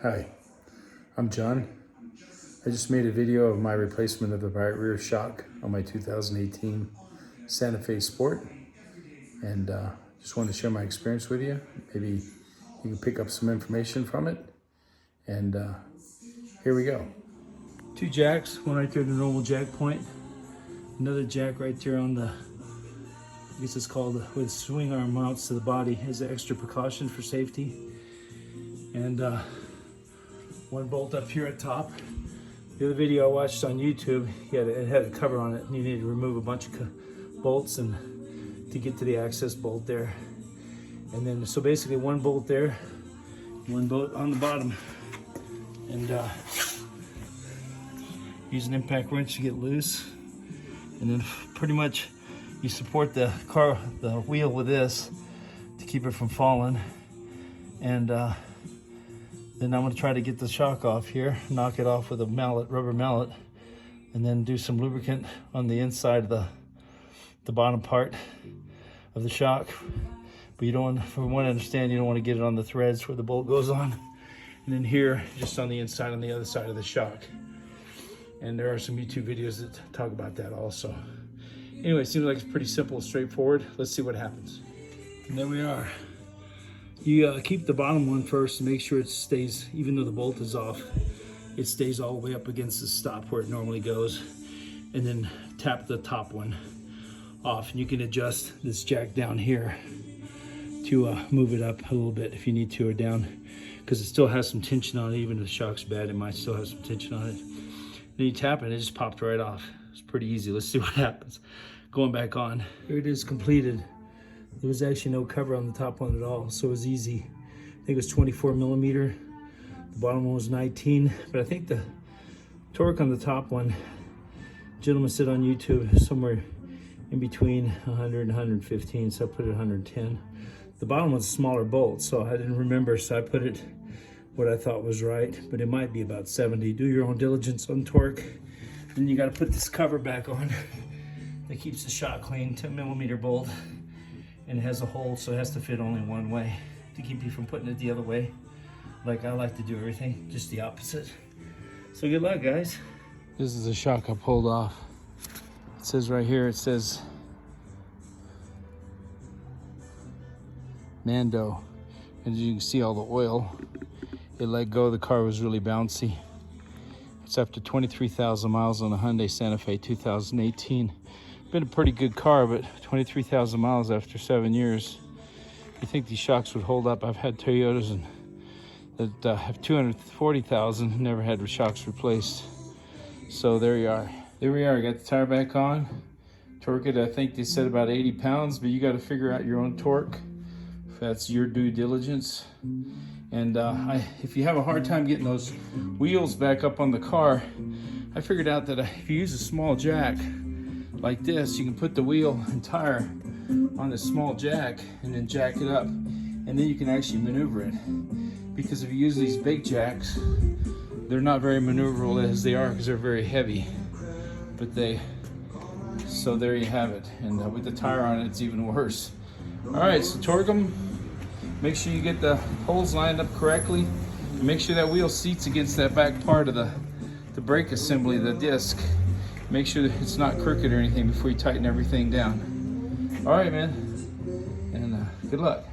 Hi, I'm John. I just made a video of my replacement of the right rear shock on my 2018 Santa Fe Sport, and just wanted to share my experience with you. Maybe you can pick up some information from it, and here we go. Two jacks, one right there at the normal jack point, another jack right there on the, I guess it's called, where the swing arm mounts to the body as an extra precaution for safety, and one bolt up here at top. The other video I watched on YouTube, it had a cover on it, and you need to remove a bunch of bolts and to get to the access bolt there. And then, so basically one bolt there, one bolt on the bottom, and use an impact wrench to get loose. And then pretty much you support the wheel with this to keep it from falling. And then I'm going to try to get the shock off here, knock it off with a mallet, rubber mallet, and then do some lubricant on the inside of the bottom part of the shock. But you don't want, from what I understand, you don't want to get it on the threads where the bolt goes on. And then here, just on the inside, on the other side of the shock. And there are some YouTube videos that talk about that also. Anyway, it seems like it's pretty simple, straightforward. Let's see what happens. And there we are. You keep the bottom one first and make sure it stays, even though the bolt is off, it stays all the way up against the stop where it normally goes. And then tap the top one off. And you can adjust this jack down here to move it up a little bit if you need to, or down, because it still has some tension on it. Even if the shock's bad, it might still have some tension on it. Then you tap it and it just popped right off. It's pretty easy. Let's see what happens. Going back on. Here it is, completed. There was actually no cover on the top one at all, so it was easy. I think it was 24 millimeter. The bottom one was 19, but I think the torque on the top one, gentleman said on YouTube, somewhere in between 100 and 115, so I put it 110. The bottom one's a smaller bolt, so I didn't remember, so I put it what I thought was right, but it might be about 70. Do your own diligence on torque. Then you gotta put this cover back on that keeps the shock clean, 10 millimeter bolt. And it has a hole, so it has to fit only one way to keep you from putting it the other way. Like I like to do everything, just the opposite. So good luck, guys. This is a shock I pulled off. It says right here, it says Nando. And as you can see all the oil, it let go. The car was really bouncy. It's after 23,000 miles on a Hyundai Santa Fe 2018. Been a pretty good car, but 23,000 miles after 7 years. You think these shocks would hold up? I've had Toyotas that have 240,000, never had shocks replaced. So there you are. There we are. I got the tire back on. Torque it, I think they said about 80 pounds, but you got to figure out your own torque. If that's your due diligence. And if you have a hard time getting those wheels back up on the car, I figured out that if you use a small jack like this, you can put the wheel and tire on this small jack and then jack it up, and then you can actually maneuver it. Because if you use these big jacks, they're not very maneuverable as they are because they're very heavy. But so there you have it. And with the tire on it, it's even worse. All right, so torque them. Make sure you get the holes lined up correctly. Make sure that wheel seats against that back part of the brake assembly, the disc. Make sure that it's not crooked or anything before you tighten everything down. All right, man, and good luck.